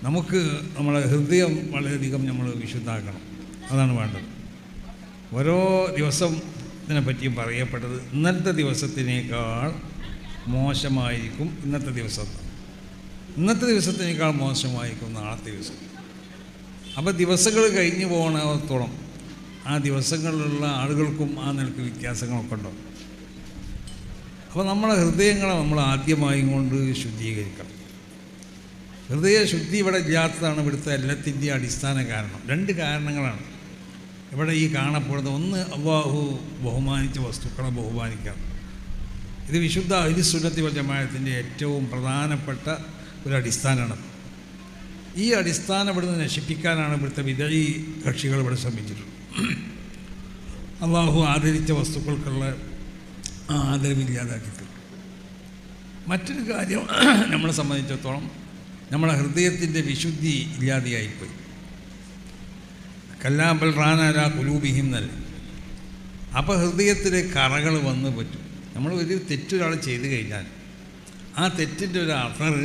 നമുക്ക് നമ്മളെ ഹൃദയം വളരെയധികം നമ്മൾ വിശുദ്ധാക്കണം. അതാണ് വേണ്ടത്. ഓരോ ദിവസത്തിനെ പറ്റിയും പറയപ്പെട്ടത് ഇന്നത്തെ ദിവസത്തിനേക്കാൾ മോശമായിരിക്കും ഇന്നത്തെ ദിവസം, ഇന്നത്തെ ദിവസത്തിനേക്കാൾ മോശമായിരിക്കും നാളത്തെ ദിവസം. അപ്പോൾ ദിവസങ്ങൾ കഴിഞ്ഞു പോകണത്തോളം ആ ദിവസങ്ങളിലുള്ള ആളുകൾക്കും ആ നിലക്ക് വ്യത്യാസങ്ങളൊക്കെ ഉണ്ടാവും. അപ്പോൾ നമ്മളെ ഹൃദയങ്ങളെ നമ്മൾ ആദ്യമായും കൊണ്ട് ശുദ്ധീകരിക്കണം. ഹൃദയശുദ്ധി ഇവിടെ ഇല്ലാത്തതാണ് ഇവിടുത്തെ എല്ലാത്തിൻ്റെയും അടിസ്ഥാന കാരണം. രണ്ട് കാരണങ്ങളാണ് ഇവിടെ ഈ കാണപ്പെടുന്നത്. ഒന്ന്, അല്ലാഹു ബഹുമാനിച്ച വസ്തുക്കളെ ബഹുമാനിക്കണം. ഇത് വിശുദ്ധ അഹ്ലു സുന്നത്തി വൽ ജമാഅത്തിൻ്റെ ഏറ്റവും പ്രധാനപ്പെട്ട ഒരു അടിസ്ഥാനമാണ്. ഈ അടിസ്ഥാനം ഇവിടുന്ന് നശിപ്പിക്കാനാണ് ഇവിടുത്തെ വിദഈ കക്ഷികൾ ഇവിടെ ശ്രമിച്ചിട്ടുള്ളത്. അല്ലാഹു ആദരിച്ച വസ്തുക്കൾക്കുള്ള ആദരവില്ലാതാക്കിയിട്ട്. മറ്റൊരു കാര്യം, നമ്മളെ സംബന്ധിച്ചിടത്തോളം നമ്മളെ ഹൃദയത്തിൻ്റെ വിശുദ്ധി ഇല്ലാതെയായിപ്പോയി. കല്ലാ ബൽ റാന അലാ ഖുലൂബിഹിം എന്നല്ല. അപ്പോൾ ഹൃദയത്തിൽ കറകൾ വന്ന് പറ്റും. നമ്മൾ ഒരു തെറ്റൊരാൾ ചെയ്തു കഴിഞ്ഞാൽ ആ തെറ്റിൻ്റെ ഒരു അസർ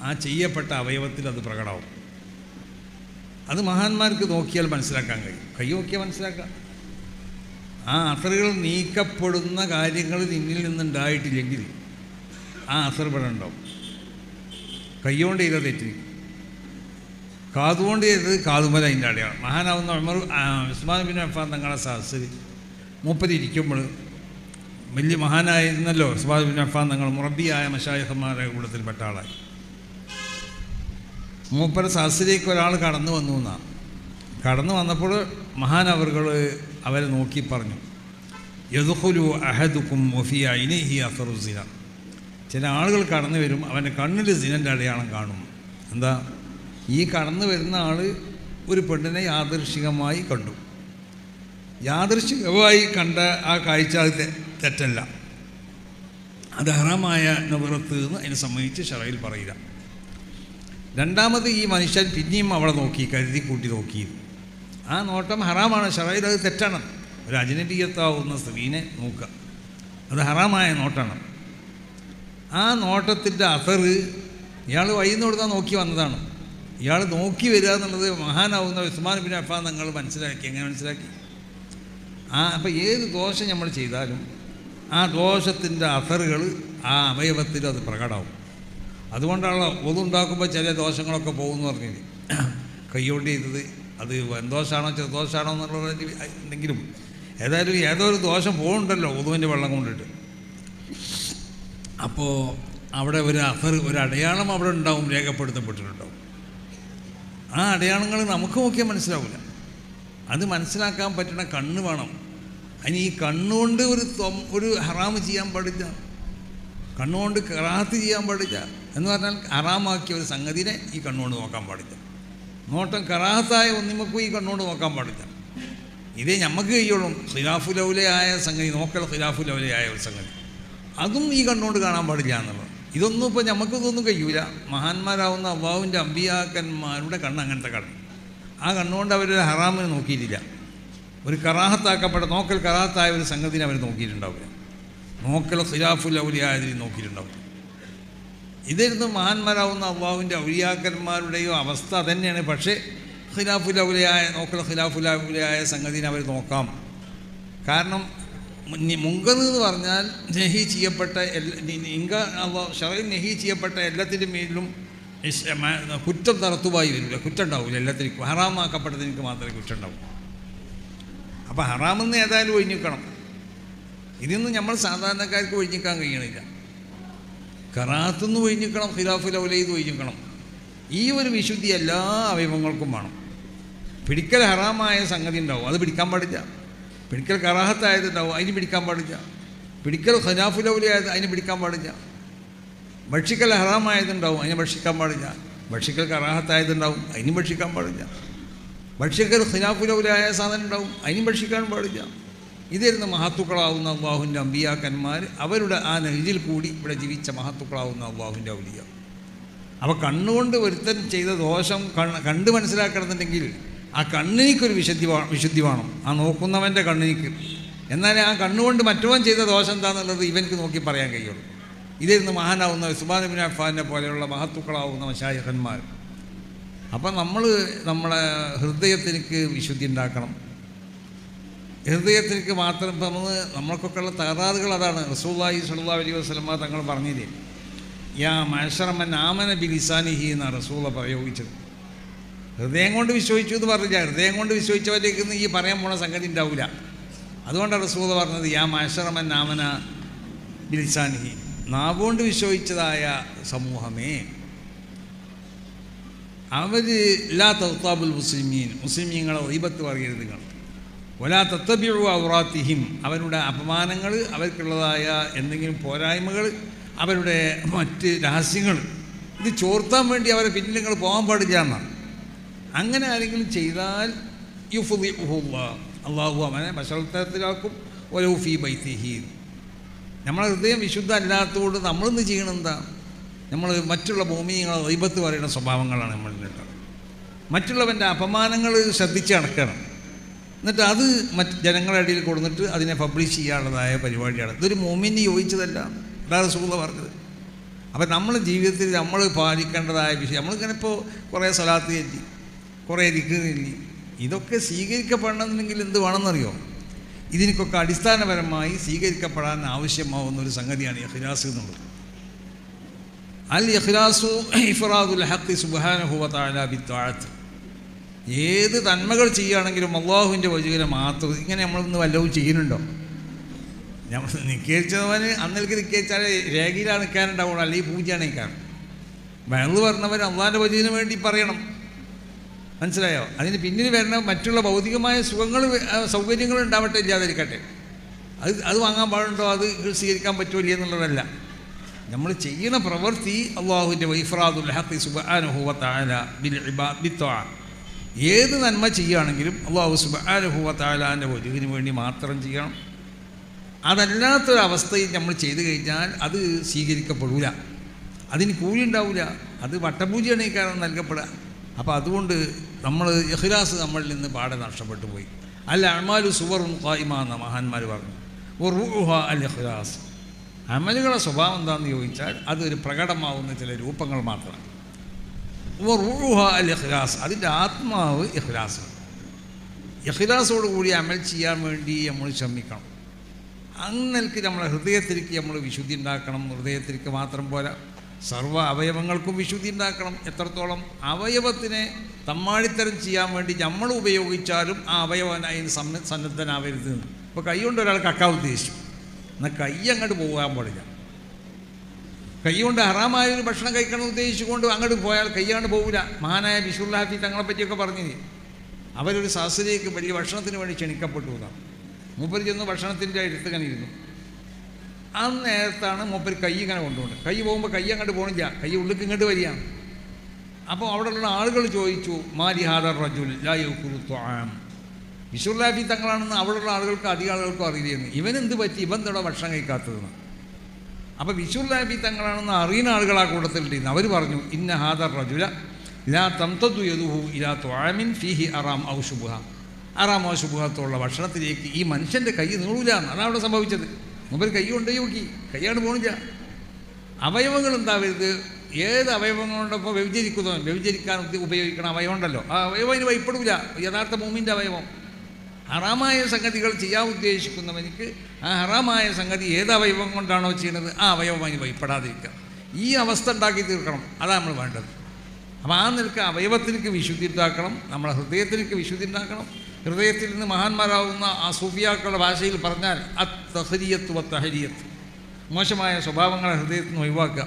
ആ ചെയ്യപ്പെട്ട അവയവത്തിൽ അത് പ്രകടമാവും. അത് മഹാന്മാർക്ക് നോക്കിയാൽ മനസ്സിലാക്കാൻ കഴിയും. കൈ നോക്കിയാൽ മനസ്സിലാക്കാം. ആ അസറുകൾ നീക്കപ്പെടുന്ന കാര്യങ്ങൾ നിന്നിൽ നിന്നുണ്ടായിട്ടില്ലെങ്കിൽ ആ അസർ ഇവിടെ ഉണ്ടാവും. കൈകൊണ്ട് ചെയ്ത തെറ്റി, കാതുകൊണ്ട് ചെയ്തത് കാതുമല അതിൻ്റെ അടയാണ്. മഹാനാവുന്ന ഉസ്മാൻ ബിൻ അഫ്ഫാൻ തങ്ങളുടെ സദസ്സിൽ മൂപ്പരിയ്ക്കുമ്പോൾ വലിയ മഹാനായിരുന്നല്ലോ ഉസ്മാൻ ബിൻ അഫ്ഫാൻ തങ്ങൾ, മുറബിയായ മശായിഖന്മാരുടെ കൂട്ടത്തിൽപ്പെട്ട ആളായി. മൂപ്പര സദസ്സിലേക്ക് ഒരാൾ കടന്നു വന്നു എന്നാണ്. കടന്നു വന്നപ്പോൾ മഹാനവറുകൾ അവരെ നോക്കി പറഞ്ഞു, യദ്ഖുലു അഹദുക്കും വഫീ ഐനിഹി അസറു സിന. ചില ആളുകൾ കടന്നു വരും, അവൻ്റെ കണ്ണിൽ സിനൻ്റെ അടയാളം കാണും. എന്താ? ഈ കടന്നു വരുന്ന ആൾ ഒരു പെണ്ണിനെ യാദൃശികമായി കണ്ടു. യാദൃശികമായി കണ്ട ആ കാഴ്ച അത് തെറ്റല്ല, അത് ഹറാമായ നദറത്ത് എന്ന് അതിനെ സംബന്ധിച്ച് ശറയിൽ പറയില്ല. രണ്ടാമത്, ഈ മനുഷ്യൻ പിന്നെയും അവളെ നോക്കി, കരുതി കൂട്ടി നോക്കി. ആ നോട്ടം ഹറാമാണ്, ശറയിൽ അത് തെറ്റാണ്. ഒരു അജ്നബിയത്താവുന്ന സ്ത്രീനെ നോക്കുക, അത് ഹറാമായ നോട്ടാണ്. ആ നോട്ടത്തിൻ്റെ അസർ ഇയാൾ വഴിന്ന് കൊടുത്താൽ നോക്കി വന്നതാണ്. ഇയാൾ നോക്കി വരിക എന്നുള്ളത് മഹാനാവുന്ന ഉസ്മാൻ ബിൻ അഫ്ഫാൻ തങ്ങൾ മനസ്സിലാക്കി. എങ്ങനെ മനസ്സിലാക്കി? അപ്പോൾ ഏത് ദോഷം നമ്മൾ ചെയ്താലും ആ ദോഷത്തിൻ്റെ അസറുകൾ ആ അവയവത്തിൽ അത് പ്രകടമാവും. അതുകൊണ്ടാണല്ലോ ഒതുണ്ടാക്കുമ്പോൾ ചില ദോഷങ്ങളൊക്കെ പോകുമെന്ന് പറഞ്ഞത്. കൈകൊണ്ട് ചെയ്തത് അത് വൻദോഷമാണോ ചെറുദോഷമാണോ എന്നുള്ളത് എന്തെങ്കിലും ഏതായാലും ഏതോ ഒരു ദോഷം പോകുന്നുണ്ടല്ലോ ഒതുവിൻ്റെ വെള്ളം കൊണ്ടിട്ട്. അപ്പോൾ അവിടെ ഒരു അസർ, ഒരു അടയാളം അവിടെ ഉണ്ടാവും, രേഖപ്പെടുത്തപ്പെട്ടിട്ടുണ്ടാവും. ആ അടയാളങ്ങൾ നമുക്ക് നോക്കിയാൽ മനസ്സിലാവില്ല. അത് മനസ്സിലാക്കാൻ പറ്റുന്ന കണ്ണ് വേണം. അതിന് ഈ കണ്ണുകൊണ്ട് ഒരു ഹറാമ് ചെയ്യാൻ പാടില്ല, കണ്ണുകൊണ്ട് കറാഹത്ത് ചെയ്യാൻ പാടില്ല. എന്ന് പറഞ്ഞാൽ ഹറാമാക്കിയ ഒരു സംഗതിനെ ഈ കണ്ണുകൊണ്ട് നോക്കാൻ പാടില്ല. നോട്ടം കറാഹത്തായ ഒന്നിമക്കും ഈ കണ്ണുകൊണ്ട് നോക്കാൻ പാടില്ല. ഇതേ നമുക്ക് കഴിയുള്ളൂ. ഖിലാഫുലൗലയായ സംഗതി, നോക്കൽ ഖിലാഫുലൗലയായ ഒരു സംഗതി, അതും ഈ കണ്ണുകൊണ്ട് കാണാൻ പാടില്ല എന്നുള്ളത്. ഇതൊന്നും ഇപ്പോൾ നമുക്കിതൊന്നും കഴിയൂല. മഹാന്മാരാവുന്ന അള്ളാഹുവിൻ്റെ അമ്പിയാക്കന്മാരുടെ കണ്ണ് അങ്ങനത്തെ കണ്ണ്. ആ കണ്ണുകൊണ്ട് അവർ ഹറാമിനെ നോക്കിയിട്ടില്ല. ഒരു കറാഹത്താക്കപ്പെട്ട നോക്കൽ കറാഹത്തായ ഒരു സംഗതിനെ അവർ നോക്കിയിട്ടുണ്ടാവില്ല. നോക്കൽ ഖിലാഫുൽ ഔലിയായതിൽ നോക്കിയിട്ടുണ്ടാവില്ല. ഇതായിരുന്നു മഹാന്മാരാവുന്ന അള്ളാഹുവിൻ്റെ ഔലിയാക്കന്മാരുടെയോ അവസ്ഥ തന്നെയാണ്. പക്ഷേ ഖിലാഫുൽ ഔലിയായ നോക്കൽ ഖിലാഫുൽ ഔലിയായ സംഗതിനെ അവർ നോക്കാം. കാരണം മുങ്കർ എന്ന് പറഞ്ഞാൽ നെഹി ചെയ്യപ്പെട്ട ശറയിൽ നെഹി ചെയ്യപ്പെട്ട എല്ലാത്തിൻ്റെ മേലും കുറ്റം തറത്തുവായി വരില്ല, കുറ്റം ഉണ്ടാവില്ല. എല്ലാത്തിനും ഹറാമാക്കപ്പെട്ടതിന് മാത്രമേ കുറ്റം ഉണ്ടാവൂ. അപ്പോൾ ഹറാമെന്ന് ഏതായാലും ഒഴിഞ്ഞിക്കണം. ഇതിന്ന് നമ്മൾ സാധാരണക്കാർക്ക് ഒഴിഞ്ഞിക്കാൻ കഴിയണില്ല. കറാത്തുനിന്ന് ഒഴിഞ്ഞിക്കണം, ഖിലാഫുൽ ഔലയിൽ ഒഴിഞ്ഞിക്കണം. ഈ ഒരു വിശുദ്ധി എല്ലാ അവയവങ്ങൾക്കും വേണം. പിടിക്കൽ ഹറാമായ സംഗതി ഉണ്ടാവും, അത് പിടിക്കാൻ പാടില്ല. പിടിക്കൽ കറാഹത്തായതുണ്ടാവും, അതിന് പിടിക്കാൻ പാടില്ല. പിടിക്കൽ ഖിലാഫുൽ ഔലിയായത് അതിന് പിടിക്കാൻ പാടില്ല. ഭക്ഷിക്കൽ ഹറാമായതുണ്ടാവും, അതിനെ ഭക്ഷിക്കാൻ പാടില്ല. ഭക്ഷിക്കൽ കറാഹത്തായതുണ്ടാവും, അതിനും ഭക്ഷിക്കാൻ പാടില്ല. ഭക്ഷിക്കൽ ഖിലാഫുൽ ഔലിയായ സാധനം ഉണ്ടാവും, അതിനും ഭക്ഷിക്കാൻ പാടില്ല. ഇതായിരുന്നു മഹത്തുക്കളാവുന്ന അള്ളാഹുവിൻ്റെ അമ്പിയാക്കന്മാർ. അവരുടെ ആ നെഞ്ചിൽ കൂടി ഇവിടെ ജീവിച്ച മഹത്തുക്കളാവുന്ന അള്ളാഹുവിൻ്റെ ഔലിയ. അപ്പോൾ കണ്ണുകൊണ്ട് ഒരുത്തൻ ചെയ്ത ദോഷം കണ്ട് മനസ്സിലാക്കണമെന്നുണ്ടെങ്കിൽ ആ കണ്ണിനിക്കൊരു വിശുദ്ധി വേണം, ആ നോക്കുന്നവൻ്റെ കണ്ണിനിക്ക്. എന്നാലേ ആ കണ്ണുകൊണ്ട് മറ്റവൻ ചെയ്ത ദോഷം എന്താണെന്നുള്ളത് ഇവനക്ക് നോക്കി പറയാൻ കഴിയുള്ളൂ. ഇതായിരുന്നു മഹാനാവുന്ന ഉസ്മാൻ ബിൻ അഫ്ഫാനെ പോലെയുള്ള മഹത്തുക്കളാവുന്ന മശായിഖന്മാർ. അപ്പം നമ്മളെ ഹൃദയത്തിലേക്ക് വിശുദ്ധി ഉണ്ടാക്കണം. ഹൃദയത്തിലേക്ക് മാത്രം ഇപ്പം നമ്മൾക്കൊക്കെ ഉള്ള തകരാറുകൾ അതാണ്. റസൂലുള്ളാഹി സ്വല്ലല്ലാഹു അലൈഹി വസല്ലം തങ്ങൾ പറഞ്ഞില്ലേ, യാ മഅ്ശറമൻ ആമന ബിലിസാനിഹി എന്നാണ് റസൂല പ്രയോഗിച്ചത്. ഹൃദയം കൊണ്ട് വിശ്വസിച്ചു എന്ന് പറഞ്ഞില്ല. ഹൃദയം കൊണ്ട് വിശ്വസിച്ചവരേക്ക് ഈ പറയാൻ പോണ സംഗതി ഉണ്ടാവില്ല. അതുകൊണ്ടാണ് റസൂല പറഞ്ഞത് യാ മഅ്ശറമൻ ആമന ബിലിസാനിഹി, നാവുകൊണ്ട് വിശ്വസിച്ചതായ സമൂഹമേ, അവർ ലാ തഗ്താബുൽ മുസ്ലിമീൻ, മുസ്ലിമീങ്ങളെ ഗീബത്ത് പറയരുത് നിങ്ങൾ. വലാ തത്തബിഉ ഔറാത്തിഹിം, അവരുടെ അപമാനങ്ങൾ, അവർക്കുള്ളതായ എന്തെങ്കിലും പോരായ്മകൾ, അവരുടെ മറ്റ് രഹസ്യങ്ങൾ, ഇത് ചോർത്താൻ വേണ്ടി അവരെ പിന്നിൽ നിങ്ങൾ പോകാൻ പാടില്ല എന്നാണ്. അങ്ങനെ ആരെങ്കിലും ചെയ്താൽ യുഫ്ദിഉഹുല്ലാഹ്, അള്ളാഹു അവനെ മശറത്തിലാക്കും. വലൗ ഫീ ബൈത്തിഹി, നമ്മളെ ഹൃദയം വിശുദ്ധ അല്ലാത്തതുകൊണ്ട് നമ്മളിന്ന് ചെയ്യണം എന്താ, നമ്മൾ മറ്റുള്ള ഭൂമികളെ ഗീബത്ത് പറയുന്ന സ്വഭാവങ്ങളാണ് നമ്മളിലുള്ളത്. മറ്റുള്ളവൻ്റെ അപമാനങ്ങൾ ശ്രദ്ധിച്ച് നടക്കണം. എന്നിട്ട് അത് മറ്റ് ജനങ്ങളുടെ ഇടയിൽ കൊടുത്തിട്ട് അതിനെ പബ്ലിഷ് ചെയ്യാനുള്ളതായ പരിപാടിയാണ്. ഇതൊരു മുഅ്മിന് യോജിച്ചതല്ല. അതാണ് റസൂലുള്ളാഹി പറഞ്ഞത്. അപ്പം നമ്മുടെ ജീവിതത്തിൽ നമ്മൾ പാലിക്കേണ്ടതായ വിഷയം, നമ്മളിങ്ങനെ ഇപ്പോൾ കുറേ സ്വലാത്ത് ചൊല്ലി, കുറേ ദിക്ർ ചൊല്ലി, ഇതൊക്കെ സ്വീകരിക്കപ്പെടണമെന്നുണ്ടെങ്കിൽ എന്ത് വേണമെന്നറിയോ? ഇതിനൊക്കെ അടിസ്ഥാനപരമായി സ്വീകരിക്കപ്പെടാൻ ആവശ്യമാവുന്ന ഒരു സംഗതിയാണ് ഇഖ്ലാസ് എന്നുള്ളത്. അൽ ഇഖ്ലാസു ഇഫ്റാദുൽ ഹഖ് സുബ്ഹാനഹു വ തആല ബിത്വാഅത്ത്. ഏത് നന്മകൾ ചെയ്യുകയാണെങ്കിലും അള്ളാഹുവിൻ്റെ വജൂഹിനെ മാത്രം. ഇങ്ങനെ നമ്മളൊന്ന് വല്ലതും ചെയ്യുന്നുണ്ടോ? നമ്മൾ നിൽക്കേച്ചവന് അന്നേക്ക് നിൽക്കേച്ചാൽ രേഖയിലാണ് നിൽക്കാനുണ്ടാവുള്ളൂ, അല്ലെങ്കിൽ പൂജയാണ് നിൽക്കാൻ. വയറ് പറഞ്ഞവൻ അള്ളാഹിൻ്റെ വജൂഹിന് വേണ്ടി പറയണം. മനസ്സിലായോ? അതിന് പിന്നിൽ വരണം മറ്റുള്ള ഭൗതികമായ സുഖങ്ങൾ സൗകര്യങ്ങൾ ഉണ്ടാവട്ടെ, ഇല്ലാതിരിക്കട്ടെ. അത് വാങ്ങാൻ പാടുണ്ടോ, അത് സ്വീകരിക്കാൻ പറ്റുമോ എന്നുള്ളതല്ല. നമ്മൾ ചെയ്യുന്ന പ്രവൃത്തി അള്ളാഹുവിൻ്റെ ഇഫ്റാദുൽ ഹഖ് സുബ്ഹാനഹു വ തആല ബിത്വാഅ. ഏത് നന്മ ചെയ്യുകയാണെങ്കിലും അള്ളാഹു സുബ്ഹാനഹു വ തആലാൻ്റെ വജൂഹിന് വേണ്ടി മാത്രം ചെയ്യണം. അതല്ലാത്തൊരവസ്ഥയിൽ നമ്മൾ ചെയ്തു കഴിഞ്ഞാൽ അത് സ്വീകരിക്കപ്പെടില്ല, അതിന് കൂലി ഉണ്ടാവില്ല, അത് വട്ടപൂജയാണ് ഈ കാരണം നൽകപ്പെടുക. അപ്പോൾ അതുകൊണ്ട് നമ്മൾ ഇഖ്ലാസ് നമ്മളിൽ നിന്ന് പാടെ നഷ്ടപ്പെട്ടു പോയി. അൽ അഅ്മാലു സുവറുൻ ഖായിമ എന്ന മഹാന്മാർ പറഞ്ഞു. വറൂഹുഹാ അൽ ഇഖ്ലാസ്. അമലുകളുടെ സ്വഭാവം എന്താണെന്ന് ചോദിച്ചാൽ അതൊരു പ്രകടമാവുന്ന ചില രൂപങ്ങൾ മാത്രമാണ്. വറൂഹുഹാ അൽ ഇഖ്ലാസ്, അതിൻ്റെ ആത്മാവ് ഇഖ്ലാസ്. ഇഖ്ലാസോട് കൂടി അമൽ ചെയ്യാൻ വേണ്ടി നമ്മൾ ശ്രമിക്കണം. അങ്ങനെക്ക് നമ്മളെ ഹൃദയത്തിലേക്ക് നമ്മൾ വിശുദ്ധി ഉണ്ടാക്കണം. ഹൃദയത്തിലേക്ക് മാത്രം പോരാ, സർവ്വ അവയവങ്ങൾക്കും വിശുദ്ധി ഉണ്ടാക്കണം. എത്രത്തോളം അവയവത്തിനെ തമ്മാടിത്തരം ചെയ്യാൻ വേണ്ടി നമ്മൾ ഉപയോഗിച്ചാലും ആ അവയവൻ അതിന് സന്നദ്ധനാവരുത്. ഇപ്പോൾ കൈ കൊണ്ട് ഒരാൾ കക്കാൻ ഉദ്ദേശിച്ചു, എന്നാൽ കൈ അങ്ങോട്ട് പോകാൻ പാടില്ല. കൈ കൊണ്ട് ഹറാമായൊരു ഭക്ഷണം കഴിക്കണം ഉദ്ദേശിച്ചുകൊണ്ട് അങ്ങോട്ട് പോയാൽ കൈ അങ്ങോട്ട് പോകില്ല. മഹാനായ ബിശുല്ലാഹി തങ്ങളെ പറ്റിയൊക്കെ പറഞ്ഞില്ലേ, അവരൊരു സദസ്സിലേക്ക് വലിയ ഭക്ഷണത്തിന് വേണ്ടി ക്ഷണിക്കപ്പെട്ടു എന്നാണ്. മൂപ്പർ ചെന്ന് ഭക്ഷണത്തിൻ്റെ അടുത്തങ്ങനെ ഇരുന്നു. ആ നേരത്താണ് മൂപ്പർ കൈ ഇങ്ങനെ കൊണ്ടുപോകുന്നത്. കൈ പോകുമ്പോൾ കൈ അങ്ങോട്ട് പോകണില്ല, കൈ ഉള്ളിലേക്ക് ഇങ്ങോട്ട് വരിക. അപ്പോൾ അവിടെയുള്ള ആളുകൾ ചോദിച്ചു, മാലി ഹാദർ റജുൽ ലാ യഅ്കുലു ത്വആം. ബിശുല്ലാഹി തങ്ങളാണെന്ന് അവിടെയുള്ള ആളുകൾക്ക് അധികം ആളുകൾക്കും അറിയില്ലായിരുന്നു. ഇവനെന്ത് പറ്റി, ഇവൻ എന്താ ഭക്ഷണം കഴിക്കാത്തതെന്ന്. അപ്പോൾ ബിശുല്ലാഹി തങ്ങളാണെന്ന് അറിയുന്ന ആളുകൾ ആ കൂട്ടത്തിലുണ്ടായിരുന്നു. അവർ പറഞ്ഞു, ഇന്ന ഹാദർ റജുല ലാ തംതദു യദുഹു ഇലാ ത്വആമിൻ ഫീഹി അറാം ഔ ശുബ്ഹ. അറാമോ ശുബ്ഹത്തുള്ള ഭക്ഷണത്തിലേക്ക് ഈ മനുഷ്യൻ്റെ കൈ നീളൂല. അതാണ് അവിടെ സംഭവിച്ചത്. മുമ്പ് കൈ കൊണ്ടുപോയി നോക്കി, കൈയാണ് പോണില്ല. അവയവങ്ങൾ എന്താവരുത്, ഏത് അവയവങ്ങളുണ്ടപ്പോൾ വ്യഭിചരിക്കാൻ ഉപയോഗിക്കണം അവയവം ഉണ്ടല്ലോ, ആ അവയവം അതിന് ഭയപ്പെടില്ല. യഥാർത്ഥ മുഅ്മിൻ്റെ അവയവം. ഹറാമായ സംഗതികൾ ചെയ്യാൻ ഉദ്ദേശിക്കുന്നവനിക്ക് ആ ഹറാമായ സംഗതി ഏത് അവയവം കൊണ്ടാണോ ചെയ്യുന്നത് ആ അവയവം അതിന് ഭയപ്പെടാതിരിക്കുക. ഈ അവസ്ഥ ഉണ്ടാക്കി തീർക്കണം. അതാണ് നമ്മൾ വേണ്ടത്. അപ്പോൾ ആ നിലക്ക് അവയവത്തിലേക്ക് വിശുദ്ധി ഉണ്ടാക്കണം, നമ്മളെ ഹൃദയത്തിലേക്ക് വിശുദ്ധി ഉണ്ടാക്കണം. ഹൃദയത്തിൽ നിന്ന് മഹാന്മാരാകുന്ന ആ സൂഫിയാക്കളുടെ ഭാഷയിൽ പറഞ്ഞാൽ അത്തഹരിയത്ത് വത്തഹരിയത്ത്, മോശമായ സ്വഭാവങ്ങളെ ഹൃദയത്തിൽ നിന്ന് ഒഴിവാക്കുക.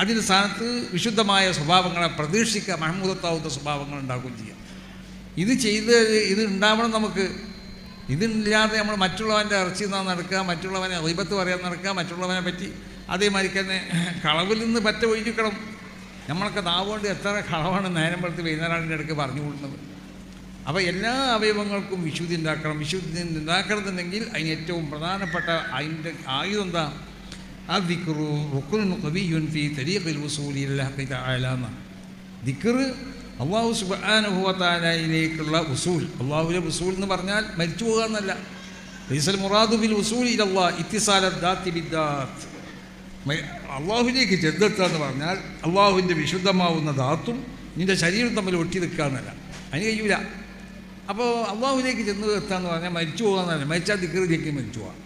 അതിൻ്റെ സ്ഥാനത്ത് വിശുദ്ധമായ സ്വഭാവങ്ങളെ പ്രതീക്ഷിക്കുക, മഹ്മൂദത്താവുന്ന സ്വഭാവങ്ങൾ ഉണ്ടാക്കുകയും ചെയ്യുക. ഇത് ഉണ്ടാവണം നമുക്ക്. ഇതില്ലാതെ നമ്മൾ മറ്റുള്ളവൻ്റെ ഇറച്ചി നിന്നാൻ നടക്കുക, മറ്റുള്ളവനെ ഗീബത്ത് പറയാൻ നടക്കുക, മറ്റുള്ളവനെ പറ്റി അതേമാതിരി തന്നെ കളവിൽ നിന്ന് പറ്റ ഒഴിക്കണം. നമ്മളൊക്കെ നാവുകൊണ്ട് എത്ര കളവാണ് നേരം വെളുത്ത് വൈകുന്നേരത്തിൻ്റെ ഇടയ്ക്ക് പറഞ്ഞു കൊടുക്കുന്നത്. അപ്പോൾ എല്ലാ അവയവങ്ങൾക്കും വിശുദ്ധി ഉണ്ടാക്കണം. വിശുദ്ധി ഉണ്ടാക്കണമെന്നുണ്ടെങ്കിൽ അതിന് ഏറ്റവും പ്രധാനപ്പെട്ട അതിൻ്റെ ആയുധം എന്താ? ആ ദിക്റു റുക്നുൻ ഖവിയ്യുൻ ഫീ തരീഖിൽ വുസൂലി ഇലല്ലാഹി തആല എന്നാണ്. ദിക്ർ അല്ലാഹു സുബ്ഹാനഹു വ തആലയിലേക്കുള്ള ഉസൂൽ. അല്ലാഹുവിലെ ഉസൂൽ എന്ന് പറഞ്ഞാൽ മരിച്ചു പോകുക എന്നല്ല. ലൈസൽ മുറാദു ബിൽ ഉസൂലി ഇലല്ലാഹ് ഇത്തിസാലദ് ദാത്തി ബിദ്ദാത്ത്. അള്ളാഹുവിലേക്ക് ചെന്നെത്തുക എന്ന് പറഞ്ഞാൽ അള്ളാഹുവിൻ്റെ വിശുദ്ധമാവുന്ന ദാത്തും നിൻ്റെ ശരീരം തമ്മിൽ ഒട്ടി നിൽക്കാമെന്നല്ല, അതിന് കഴിയൂല. അപ്പോൾ അള്ളാഹുവിലേക്ക് ചെന്ന് എത്താന്ന് പറഞ്ഞാൽ മരിച്ചു പോകാമെന്നല്ല, മരിച്ചാൽ ദിക്റിലേക്ക് മരിച്ചു പോകാം.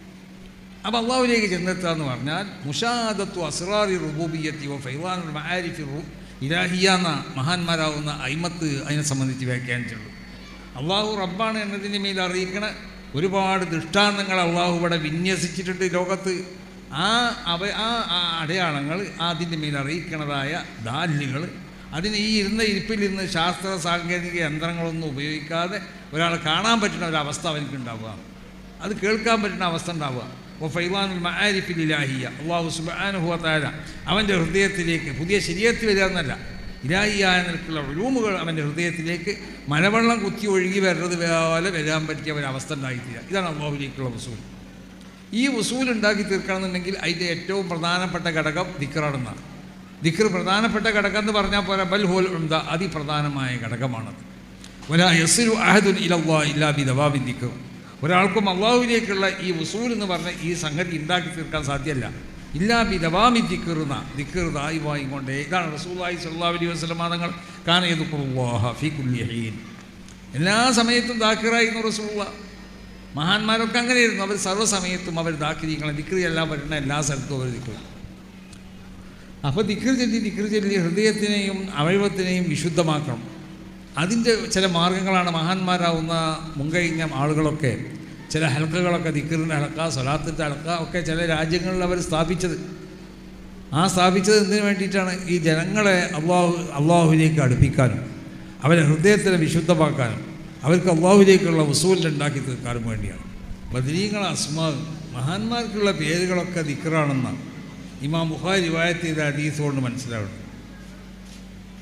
അപ്പോൾ അള്ളാഹുവിലേക്ക് ചെന്നെത്താന്ന് പറഞ്ഞാൽ മുഷാദത്തു അസ്റാറി റുബൂബിയ്യത്തി വ ഫൈളാനുൽ മആരിഫി ഇലാഹിയ എന്ന മഹാന്മാരാവുന്ന അയിമത്ത് അതിനെ സംബന്ധിച്ച് വ്യാഖ്യാനിച്ചുള്ളൂ. അള്ളാഹു റബ്ബാണ് എന്നതിന് മേൽ അറിയിക്കണ ഒരുപാട് ദൃഷ്ടാന്തങ്ങൾ അള്ളാഹു ഇവിടെ വിന്യസിച്ചിട്ടുണ്ട് ലോകത്ത്. ആ അടയാളങ്ങൾ, അതിൻ്റെ മേൽ അറിയിക്കണതായ ദാല്യങ്ങൾ, അതിന് ഈ ഇരിപ്പിലിരുന്ന് ശാസ്ത്ര സാങ്കേതിക യന്ത്രങ്ങളൊന്നും ഉപയോഗിക്കാതെ ഒരാൾ കാണാൻ പറ്റുന്ന ഒരവസ്ഥ അവനക്കുണ്ടാവുക, അത് കേൾക്കാൻ പറ്റുന്ന അവസ്ഥ ഉണ്ടാവുക. ഫൈളാനുൽ മആരിഫിൽ ഇലാഹിയ, അല്ലാഹു സുബ്ഹാനഹു വ തആല അവൻ്റെ ഹൃദയത്തിലേക്ക് പുതിയ ശരീഅത്ത് വരിക എന്നല്ല, ഇലാഹിയായ നിലക്കുള്ള ഉലൂമുകൾ അവൻ്റെ ഹൃദയത്തിലേക്ക് മലവെള്ളം കുത്തി ഒഴുകി വരുന്നത് പോലെ വരാൻ പറ്റിയ ഒരവസ്ഥ ഉണ്ടായിത്തീരുക. ഇതാണ് അല്ലാഹുവിലേക്കുള്ള വസൂൽ. ഈ വസൂൽ ഉണ്ടാക്കി തീർക്കണമെന്നുണ്ടെങ്കിൽ അതിൻ്റെ ഏറ്റവും പ്രധാനപ്പെട്ട ഘടകം ദിക്റാണെന്നാണ്. ദിക്ർ പ്രധാനപ്പെട്ട ഘടകം എന്ന് പറഞ്ഞാൽ പോരാ, ബൽ ഹുവൽ ഉംദ, അതിപ്രധാനമായ ഘടകമാണത്. വലാ യസിലു അഹദുൻ ഇലല്ലാഹി ഇല്ലാ ബിദവാബി ദിക്ർ. ഒരാൾക്കും അള്ളാഹുവിലേക്കുള്ള ഈ വസൂൽ എന്ന് പറഞ്ഞ ഈ സംഗതി ഉണ്ടാക്കി തീർക്കാൻ സാധ്യമല്ല. ഇല്ലാ ബിദവാമി ദിക്റുന, ദിക്ർ ദായിമായി കൊണ്ടേ. ഇതാണ് റസൂലുള്ളാഹി സ്വല്ലല്ലാഹു അലൈഹി വസല്ലം തങ്ങൾ കാന യദ്കുറുല്ലാഹ ഫീ കുല്ലി ഹീൻ, എല്ലാ സമയത്തും ദാക്കിറായിരുന്നു റസൂലുള്ളാഹ്. മഹാന്മാരൊക്കെ അങ്ങനെയായിരുന്നു, അവർ സർവ്വസമയത്തും അവർ ദാക്കിരിക്കണം. ദിക്ർ എല്ലാം വരുന്ന എല്ലാ സ്ഥലത്തും അവർ ദിക്ർ. അപ്പോൾ ദിക്ർ ചൊല്ലി ഹൃദയത്തിനെയും അവയവത്തിനെയും വിശുദ്ധമാക്കണം. അതിൻ്റെ ചില മാർഗങ്ങളാണ് മഹാന്മാരാവുന്ന മുൻകഴിഞ്ഞ ആളുകളൊക്കെ ചില ഹൽക്കകളൊക്കെ, ദിക്റിൻ്റെ ഹൽക്ക, സ്വലാത്തിൻ്റെ ഹൽക്ക ഒക്കെ ചില രാജ്യങ്ങളിൽ അവർ സ്ഥാപിച്ചത്. സ്ഥാപിച്ചത് എന്തിനു വേണ്ടിയിട്ടാണ്? ഈ ജനങ്ങളെ അള്ളാഹുവിലേക്ക് അടുപ്പിക്കാനും അവരെ ഹൃദയത്തിനെ വിശുദ്ധമാക്കാനും അവർക്ക് അള്ളാഹുവിലേക്കുള്ള വസൂലുണ്ടാക്കി തീർക്കാനും വേണ്ടിയാണ്. ബദരീങ്ങൾ അസ്മാ, മഹാന്മാർക്കുള്ള പേരുകളൊക്കെ ദിക്റാണെന്നാണ് ഇമാം ബുഖാരി റിവായത്ത് ചെയ്ത ഹദീസ് കൊണ്ട് മനസ്സിലാവുന്നത്.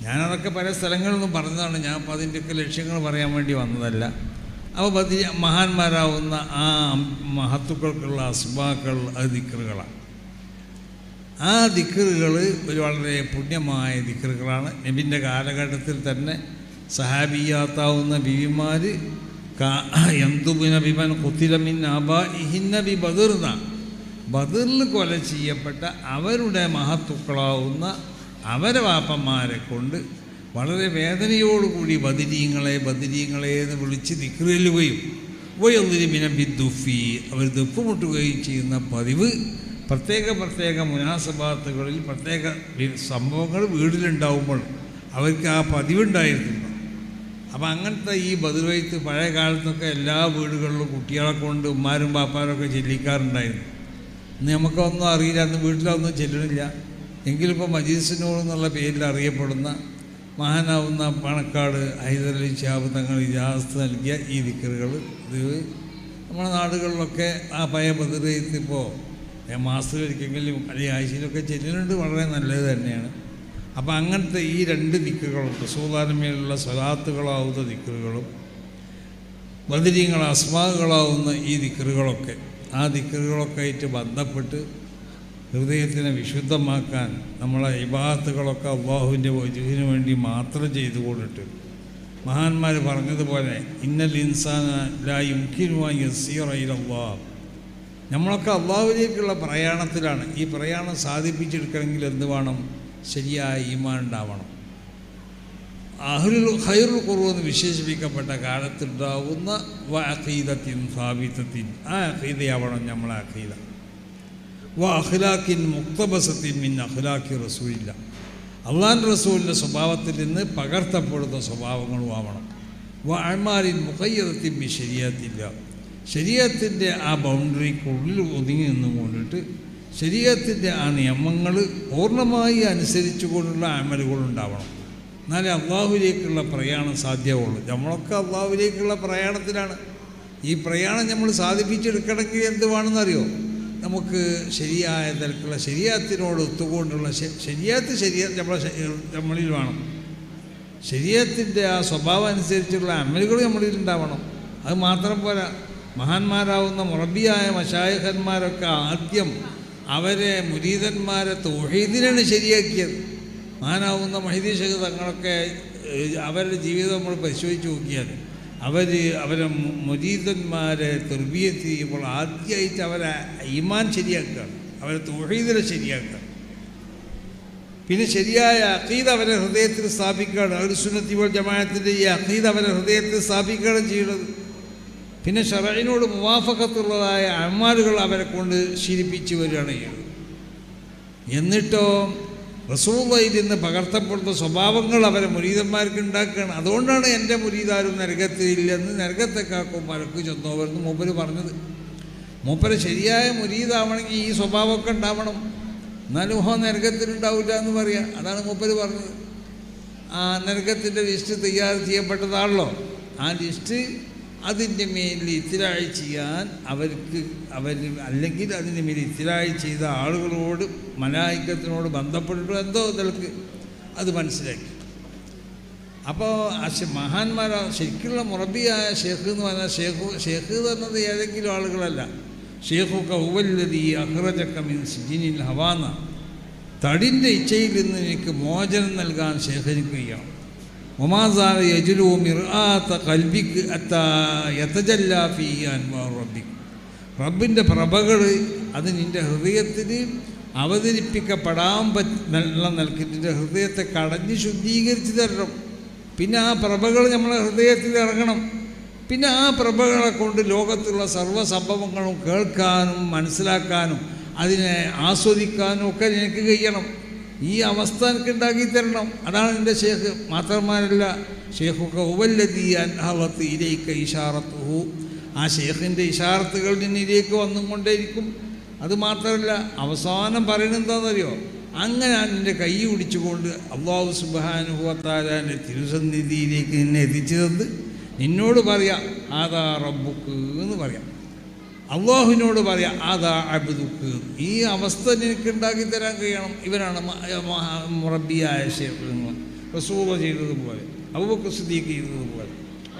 ഞാനതൊക്കെ പല സ്ഥലങ്ങളിൽ നിന്നും പറഞ്ഞതാണ്, ഞാൻ അപ്പോൾ അതിൻ്റെയൊക്കെ ലക്ഷ്യങ്ങൾ പറയാൻ വേണ്ടി വന്നതല്ല. അപ്പോൾ മഹാന്മാരാവുന്ന ആ മഹത്തുക്കൾക്കുള്ള അസ്മാക്കൾ അത് ദിക്റുകളാണ്. ആ ദിക്റുകൾ ഒരു വളരെ പുണ്യമായ ദിക്റുകളാണ്. നബിൻ്റെ കാലഘട്ടത്തിൽ തന്നെ സഹാബിയാത്താവുന്ന ബിവിമാർ യന്തുബിന ബിമൻ ഖുതിലമിൻ ആബാഇഹിന്ന ബി ബദർന, ബദറിൽ കൊല ചെയ്യപ്പെട്ട അവരുടെ മഹത്തുക്കളാവുന്ന അവരെ വാപ്പന്മാരെ കൊണ്ട് വളരെ വേദനയോടുകൂടി ബദരീങ്ങളെ എന്ന് വിളിച്ച് ദിക്ർ ചൊല്ലുകയും വയദ്രിബിന ബിദ്ദുഫി, അവർ ദഫ് മുട്ടുകയും ചെയ്യുന്ന പതിവ് പ്രത്യേക മുനാസബാത്തുകളിൽ പ്രത്യേക സംഭവങ്ങൾ വീട്ടിലുണ്ടാവുമ്പോൾ അവർക്ക് ആ പതിവുണ്ടായിരുന്നു. അപ്പം അങ്ങനത്തെ ഈ ബദർവൈത്ത് പഴയ കാലത്തൊക്കെ എല്ലാ വീടുകളിലും കുട്ടികളെ കൊണ്ട് ഉമ്മാരും പാപ്പാരൊക്കെ ചെല്ലിക്കാറുണ്ടായിരുന്നു. ഇന്ന് നമുക്കൊന്നും അറിയില്ല, അന്ന് വീട്ടിലൊന്നും ചെല്ലണില്ല. എങ്കിലിപ്പോൾ മജീസിനൂർ എന്നുള്ള പേരിൽ അറിയപ്പെടുന്ന മഹാനാവുന്ന പാണക്കാട് ഹൈദരലി ശിഹാബ് തങ്ങൾ ഇജാസത്ത് നൽകിയ ഈ ദിക്റുകൾ ഇത് നമ്മുടെ നാടുകളിലൊക്കെ ആ പഴയ ബദർവൈത്ത് ഇപ്പോൾ മാസത്തിലൊരിക്കെങ്കിലും അല്ലെങ്കിൽ ആഴ്ചയിലൊക്കെ ചെല്ലുന്നുണ്ട്, വളരെ നല്ലത് തന്നെയാണ്. അപ്പം അങ്ങനത്തെ ഈ രണ്ട് ദിക്റുകളും റസൂലുള്ളാഹിന്മേലുള്ള സ്വലാത്തുകളാവുന്ന ദിക്റുകളും ബദരീങ്ങൾ അസ്മാകളാവുന്ന ഈ ദിക്റുകളൊക്കെ, ആ ദിക്റുകളൊക്കെ ആയിട്ട് ബന്ധപ്പെട്ട് ഹൃദയത്തിനെ വിശുദ്ധമാക്കാൻ നമ്മളെ ഇബാദത്തുകളൊക്കെ അല്ലാഹുവിൻ്റെ വജ്ഹിന് വേണ്ടി മാത്രം ചെയ്തുകൊണ്ടിട്ട് മഹാന്മാർ പറഞ്ഞതുപോലെ ഇന്നൽ ഇൻസാന ലാ യുംകിനു അൻ യസീറ ഇലല്ലാഹ്, നമ്മളൊക്കെ അള്ളാഹുവിലേക്കുള്ള പ്രയാണത്തിലാണ്. ഈ പ്രയാണം സാധിപ്പിച്ചെടുക്കണമെങ്കിൽ എന്ത് വേണം? ശരിയായ ഈമാൻ ഉണ്ടാവണം. അഹ്ലുൽ ഖൈറുൽ ഖുറൂൻ എന്ന് വിശേഷിപ്പിക്കപ്പെട്ട കാലത്തുണ്ടാവുന്ന അഖീദത്തിൻ സാബിതത്തിൻ, ആ അഖീദയാവണം നമ്മളെ അഖീദ. അഖ്ലാഖിൻ മുഖ്തബസത്തിൻ മിൻ അഖ്ലാഖി റസൂലില്ല, അള്ളാഹുവിൻ്റെ റസൂലിൻ്റെ സ്വഭാവത്തിൽ നിന്ന് പകർത്തപ്പെടുന്ന സ്വഭാവങ്ങളും ആവണം. അഅ്മാലിൻ മുഖയ്യദത്തിൻ ബി ശരീഅത്തില്ല, ശരീഅത്തിൻ്റെ ആ ബൗണ്ടറിക്കുള്ളിൽ ഒതുങ്ങി നിന്നും കൊണ്ടിട്ട് ശരീഅത്തിൻ്റെ ആ നിയമങ്ങൾ പൂർണ്ണമായി അനുസരിച്ചുകൊണ്ടുള്ള അമലുകളുണ്ടാവണം. എന്നാലേ അള്ളാഹുവിലേക്കുള്ള പ്രയാണം സാധ്യമാവുള്ളൂ. നമ്മളൊക്കെ അള്ളാഹുവിലേക്കുള്ള പ്രയാണത്തിലാണ്. ഈ പ്രയാണം നമ്മൾ സാധിപ്പിച്ചെടുക്കണമെങ്കിൽ എന്ത് വേണമെന്നറിയോ? നമുക്ക് ശരിയായ തരത്തിലുള്ള ശരീഅത്തിനോട് ഒത്തുകൊണ്ടുള്ള ശരീഅത്ത് നമ്മളിൽ വേണം. ശരീഅത്തിൻ്റെ ആ സ്വഭാവം അനുസരിച്ചുള്ള അമലുകൾ നമ്മളിൽ ഉണ്ടാവണം. അത് മാത്രം പോരാ, മഹാന്മാരാവുന്ന മുറബിയായ മശായിഖന്മാരൊക്കെ ആദ്യം അവരെ മുരീദന്മാരെ തൗഹീദിനാണ് ശരിയാക്കിയത്. മഹാനാവുന്ന മഹീദി ശൈഖ് തങ്ങളൊക്കെ അവരുടെ ജീവിതം നമ്മൾ പരിശോധിച്ച് നോക്കിയാൽ അവരെ മുരീദന്മാരെ തർബിയത്ത് ചെയ്യുമ്പോൾ ആദ്യമായിട്ട് അവരെ ഈമാൻ ശരിയാക്കുകയാണ്, അവരെ തൗഹീദിനെ ശരിയാക്കുക. പിന്നെ ശരിയായ അഖീദ അവരെ ഹൃദയത്തിൽ സ്ഥാപിക്കുകയാണ്. അഹ്ലുസുന്നത്തി വൽ ജമാഅത്തിൻ്റെ ഈ അഖീദ അവരെ ഹൃദയത്തിൽ സ്ഥാപിക്കുകയാണ് ചെയ്യുന്നത്. പിന്നെ ശറഈനോട് മുവാഫഖത്തുള്ളതായ അമാലുകൾ അവരെ കൊണ്ട് ശീലിപ്പിച്ച് വരികയാണ് ചെയ്യുന്നത്. എന്നിട്ടോ റസൂലുള്ളാഹിയിൽ നിന്ന് പകർത്തപ്പെടുന്ന സ്വഭാവങ്ങൾ അവരെ മുരീദന്മാർക്ക് ഉണ്ടാക്കുകയാണ്. അതുകൊണ്ടാണ് എൻ്റെ മുരീദാരും നരകത്തിലില്ലെന്ന് നരകത്തെക്കാക്കും മലക്ക് ചെന്നോവരെന്ന് മൂപ്പര് പറഞ്ഞത്. മൂപ്പര് ശരിയായ മുരീദാവണമെങ്കിൽ ഈ സ്വഭാവമൊക്കെ ഉണ്ടാവണം, എന്നാലും നരകത്തിലുണ്ടാവില്ല എന്ന് പറയാം. അതാണ് മൂപ്പര് പറഞ്ഞത്. ആ നരകത്തിൻ്റെ ലിസ്റ്റ് തയ്യാർ ചെയ്യപ്പെട്ടതാണല്ലോ. ആ ലിസ്റ്റ് അതിൻ്റെ മേലിൽ ഇത്തിരായി ചെയ്യാൻ അല്ലെങ്കിൽ അതിൻ്റെ മേലിൽ ഇത്തിരായി ചെയ്ത ആളുകളോട് മലായിക്കത്തിനോട് ബന്ധപ്പെട്ടിട്ടോ എന്തോ നിലക്ക് അത് മനസ്സിലാക്കി. അപ്പോൾ മഹാന്മാരാ ശരിക്കുള്ള മുറബിയായ ഷേഖ് എന്ന് പറഞ്ഞാൽ ഷേഖ് എന്ന് പറഞ്ഞത് ഏതെങ്കിലും ആളുകളല്ല. ഷേഖുക ഹുവല്ലദീ അഖ്റജക മിൻ സിജ്നിൽ ഹവാന, തടിൻ്റെ ഇച്ഛയിൽ നിന്ന് എനിക്ക് മോചനം നൽകാൻ ഷേഖിന് കഴിയണം. ഒമാസാല യജുലു മിർആത ഖൽബിക് അത്താ യതജല്ലാ ഫീഹി അൻവാർ റബ്ബിക്, റബ്ബിൻ്റെ പ്രഭകൾ അത് നിൻ്റെ ഹൃദയത്തിൽ അവതരിപ്പിക്കപ്പെടാൻ പറ്റുന്ന നിലക്ക് നിൻ്റെ ഹൃദയത്തെ കടഞ്ഞ് ശുദ്ധീകരിച്ച് തരണം. പിന്നെ ആ പ്രഭകൾ നമ്മളെ ഹൃദയത്തിൽ ഇറങ്ങണം. പിന്നെ ആ പ്രഭകളെ കൊണ്ട് ലോകത്തുള്ള സർവ്വ സംഭവങ്ങളും കേൾക്കാനും മനസ്സിലാക്കാനും അതിനെ ആസ്വദിക്കാനും ഒക്കെ എനിക്ക് കഴിയണം. ഈ അവസ്ഥ എനിക്ക് ഉണ്ടാക്കി തരണം. അതാണ് എൻ്റെ ഷേഖ്. മാത്രമല്ല ഷേഖുക ഹുവല്ലദീ അൻഹളത് ഇലൈക ഇശാറത്തുഹു, ആ ഷേഖിൻ്റെ ഇശാറത്തുകൾ നിന്നിലേക്ക് വന്നുകൊണ്ടേയിരിക്കും. അതുമാത്രമല്ല അവസാനം പറയുന്നത് എന്താണെന്നറിയോ? അങ്ങനെ നിൻ്റെ കൈ പിടിച്ചുകൊണ്ട് അല്ലാഹു സുബ്ഹാനഹു വ തആലയുടെ തിരുസന്നിധിയിലേക്ക് നിന്നെ എത്തിച്ചത് നിന്നോട് പറയാം ആദാ റബ്ബുക്ക് എന്ന് പറയാം, അള്ളാഹുവിനോട് പറയാം ആദാ അബ്ദുക്ക്. ഈ അവസ്ഥ നിനക്ക് ഉണ്ടാക്കി തരാൻ കഴിയണം. ഇവരാണ് മുറബിയായ ഷേഖ്. റസൂൽ ചെയ്തതുപോലെ, അബൂബക്കർ സിദ്ദീഖ് ചെയ്തതുപോലെ,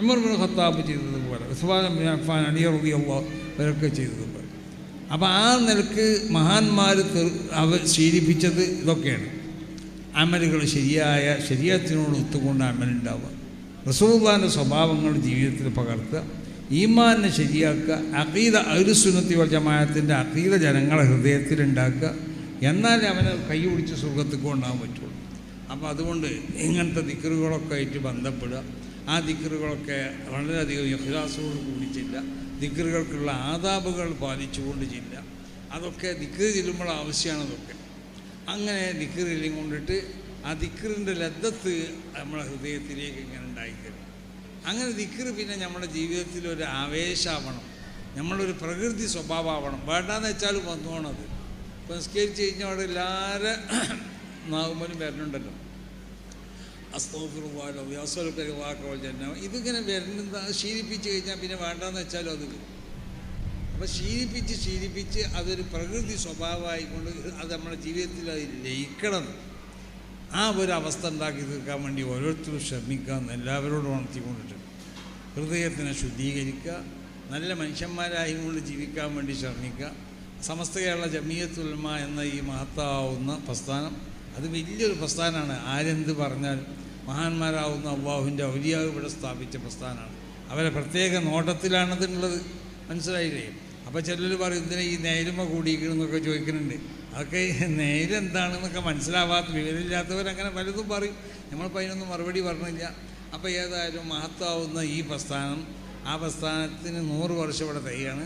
ഉമർ ഇബ്നു ഖത്താബ് ചെയ്തതുപോലെ, ഉസ്മാൻ ഇബ്നു അഫ്ഫാൻ, അലി റളിയല്ലാഹു അവരൊക്കെ ചെയ്തതുപോലെ. അപ്പോൾ ആ നിലക്ക് മഹാന്മാർ ശീലിപ്പിച്ചത് ഇതൊക്കെയാണ്. അമലുകൾ ശരിയായ ശരീഅത്തിനോട് ഒത്തുകൊണ്ട് അമലുണ്ടാവുക, റസൂലുള്ളാഹിൻ്റെ സ്വഭാവങ്ങൾ ജീവിതത്തിൽ പകർത്തുക, ഈമാനെ ശരിയാക്കുക, അഖീദ അഹ്ലുസുന്നത്തി വൽ ജമാഅത്തിൻ്റെ അഖീദ ജനങ്ങളെ ഹൃദയത്തിലുണ്ടാക്കുക. എന്നാലേ അവനെ കൈ പിടിച്ച് സ്വർഗ്ഗത്തിൽ കൊണ്ടുപോകാൻ പറ്റുള്ളൂ. അപ്പോൾ അതുകൊണ്ട് ഇങ്ങനത്തെ ദിക്റുകളൊക്കെ ആയിട്ട് ബന്ധപ്പെടുക. ആ ദിക്റുകളൊക്കെ വളരെയധികം ഇഖ്ലാസോട് കൂടി ചെല്ലുക. ദിക്റുകൾക്കുള്ള ആദാബുകൾ പാലിച്ചുകൊണ്ട് ചെല്ലുക. അതൊക്കെ ദിക്റ് ചെല്ലുമ്പോൾ ആവശ്യമാണ്. അതൊക്കെ അങ്ങനെ ദിക്റ് ചെല്ലും കൊണ്ടിട്ട് ആ ദിക്റിൻ്റെ ലദ്ദത്ത് നമ്മളെ ഹൃദയത്തിലേക്ക് ഇങ്ങനെ ഉണ്ടായിക്കരുത്. അങ്ങനെ ദിക്റ് പിന്നെ നമ്മുടെ ജീവിതത്തിൽ ഒരു ആവേശമാവണം, നമ്മളൊരു പ്രകൃതി സ്വഭാവമാവണം. വേണ്ടാന്ന് വെച്ചാൽ വന്നോണത്. ഇപ്പം നിസ്കരിച്ച് കഴിഞ്ഞാൽ അവിടെ എല്ലാവരും നാവുമ്പോലും വരുന്നുണ്ടല്ലോ, അസ്തഗ്ഫിറുല്ലാഹ് വഅസ്അലുക വാക്കവൽ ജന്ന. ഇതിങ്ങനെ വരുന്ന ശീലിപ്പിച്ച് കഴിഞ്ഞാൽ പിന്നെ വേണ്ടാന്ന് വെച്ചാലും അത് വരും. അപ്പോൾ ശീലിപ്പിച്ച് അതൊരു പ്രകൃതി സ്വഭാവമായിക്കൊണ്ട് അത് നമ്മുടെ ജീവിതത്തിൽ അത് ലയിക്കണം. ആ ഒരു അവസ്ഥ ഉണ്ടാക്കി തീർക്കാൻ വേണ്ടി ഓരോരുത്തരും ശ്രമിക്കാമെന്ന് എല്ലാവരോടും ഉണർത്തിക്കൊണ്ടിട്ട് ഹൃദയത്തിനെ ശുദ്ധീകരിക്കുക, നല്ല മനുഷ്യന്മാരായി കൊണ്ട് ജീവിക്കാൻ വേണ്ടി ശ്രമിക്കുക. സമസ്ത കേരള ജമിയത്തുൽ ഉലമ എന്ന ഈ മഹത്താവുന്ന പ്രസ്ഥാനം അത് വലിയൊരു പ്രസ്ഥാനമാണ്. ആരെന്ത് പറഞ്ഞാൽ മഹാന്മാരാവുന്ന അള്ളാഹുവിൻ്റെ ഔലിയാവ് ഇവിടെ സ്ഥാപിച്ച പ്രസ്ഥാനമാണ്. അവരെ പ്രത്യേക നോട്ടത്തിലാണതുള്ളത്. മനസ്സിലായില്ലേ? അപ്പോൾ ചിലർ പറയും ഇതിനെ ഈ നേരുമ കൂടിയിരിക്കണമെന്നൊക്കെ ചോദിക്കുന്നുണ്ട്. അതൊക്കെ നേരെന്താണെന്നൊക്കെ മനസ്സിലാവാത്ത വിവരമില്ലാത്തവരങ്ങനെ പലതും പറയും. നമ്മളിപ്പോൾ അതിനൊന്നും മറുപടി പറഞ്ഞില്ല. അപ്പോൾ ഏതായാലും മഹത്താവുന്ന ഈ പ്രസ്ഥാനം, ആ പ്രസ്ഥാനത്തിന് 100 വർഷം ഇവിടെ തയ്യാണ്.